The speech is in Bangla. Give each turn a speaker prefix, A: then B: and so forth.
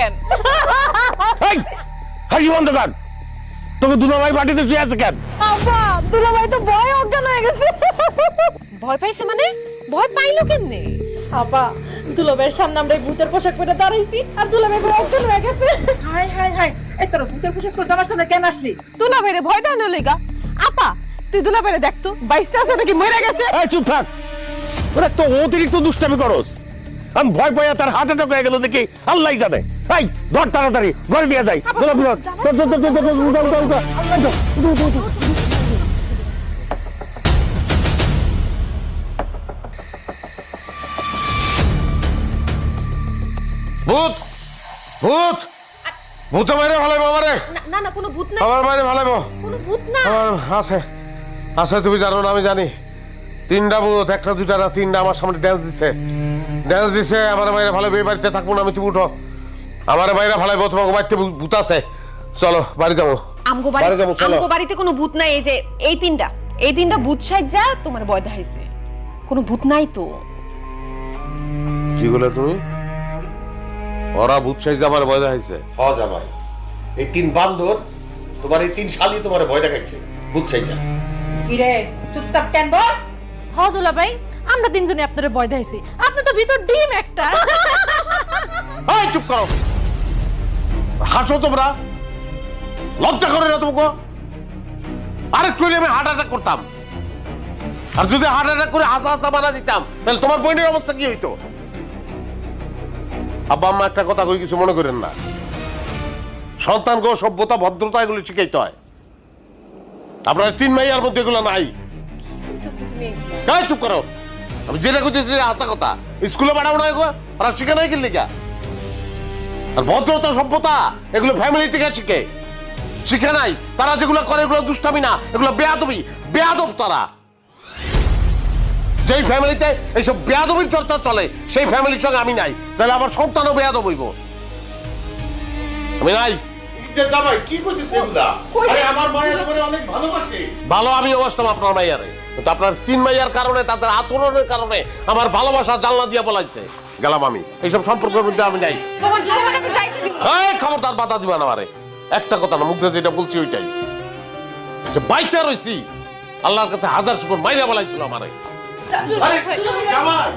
A: কেন?
B: এই হাসি বন্ধ কর। তোকে দুলাভাই বাটিতে শুয়ে আছে কেন?
C: আপা দুলাভাই তো ভয় অজ্ঞান হয়ে গেছে।
A: ভয় পাইছে মানে? ভয় পাইলো কেমনে?
C: আপা দুলাভাইয়ের সামনে আমরা ভূতের পোশাক পরে দাঁড়াইছি আর দুলাভাই অজ্ঞান হয়ে গেছে।
D: হাই হাই হাই, এই তোর ভূতের পোশাক পরে জামার সামনে কেন আসলি?
C: দুলাভাইরে ভয় দেওয়ানো লেগা। আপা তুই দুলাভাইরে দেখতো বাইসতে আছে নাকি মরে গেছে।
B: এই চুপ থাক। ওরা তো অতিরিক্ত দুষ্টামি করস। আমি ভয় পাইয়া তার হার্ট অ্যাটাক হয়ে গেল দেখি আল্লাহ জানে। এই ধর তাড়াতাড়ি ঘরে নিয়ে যাই।
E: ভূত ভূত ভূত মারে ভালো আমারে।
A: না না কোনো ভূত নাই।
E: আমার মারে ভালো
A: কোনো ভূত না।
E: আমার আছে আছে, তুমি জানো না আমি জানি। তিনটা ভূত, একটা দুইটা না তিনটা আমার সামনে ড্যান্স দিছে আমার বাইরে ভালো এই বাড়িতে থাকবো না আমি। তুমি উঠো, আমার বাইরে ভালো তোমাকে বাড়িতে ভূত আছে। চলো বাড়ি যাবো।
A: আমগো
E: বাড়ি যাবো, চলো।
A: আমগো বাড়িতে কোনো ভূত নাই। এই যে এই তিনটা ভূত সাজ্জা তোমার ভয় দেখাইছে। কোনো ভূত নাই তো।
E: কি বলে তুমি? ওরা ভূত সাইজে আমার ভয় দেখাইছে?
F: হজ আমার এই তিন বান্দর, তোমার এই তিন শালি তোমার ভয় দেখাইছে ভূত সাইজা।
D: কি রে চুপচাপ কেন বল?
C: হ দুলাভাই আমরা তিনজনে আপনারে ভয় দেখাইছি। আপনি তো ভিতর ডিম একটা।
E: এই চুপ করো, হাসো তোমরা, লজ্জা করে না তোমাকে? আরেকটু হলে আমি হার্ট অ্যাটাক করতাম। আর যদি হার্ট অ্যাটাক করে হাসা মারা দিতাম তাহলে তোমার বোনের অবস্থা কি হইতো? আব্বা আম্মা একটা কথা কই, কিছু মনে করেন না। সন্তানকে সভ্যতা ভদ্রতা এগুলো শিখাইতে হয়। আপনার তিন মাইয়ার মধ্যে এগুলো নাই। চুপ করো, আমি যেটা করছি হাসা কথা। স্কুলে পাঠাবো না এগুলো, ওরা শিখে নাই কিনলে গা? আর ভদ্রতা সভ্যতা এগুলো ফ্যামিলি থেকে শিখে শিখে নাই। তারা যেগুলো করে এগুলো দুষ্টামি না, এগুলো বেয়াদবি। বেয়াদব তারা। যেই ফ্যামিলিতে এইসব বেয়াদবির চর্চা চলে সেই ফ্যামিলির সঙ্গে আমি নাই। তাহলে আমার সন্তানও বেয়াদব হইব। আমি নাই।
F: জামাই কি করতেছে এগুলা? আরে আমার মায়ের তোমারে অনেক ভালোবাসে।
E: ভালো আমি অবশ্যই আপনার মাইয়ারে, কিন্তু আপনার তিন মাইয়ার কারণে, তাদের আচরণের কারণে আমার ভালোবাসা জানলা দিয়ে বলাইছে। গেলাম আমি, এইসব সম্পর্কের মধ্যে আমি নাই।
A: তোমার আমি যাইতে দিব।
E: এই খবরদার বাধা দিবা না আমারে। একটা কথা না, মুখে যেটা বলছি ওইটাই। যে বাইচা রইছি আল্লাহর কাছে হাজার শুকর মাইরা বলাইছিল আমারে।
F: আরে জামাই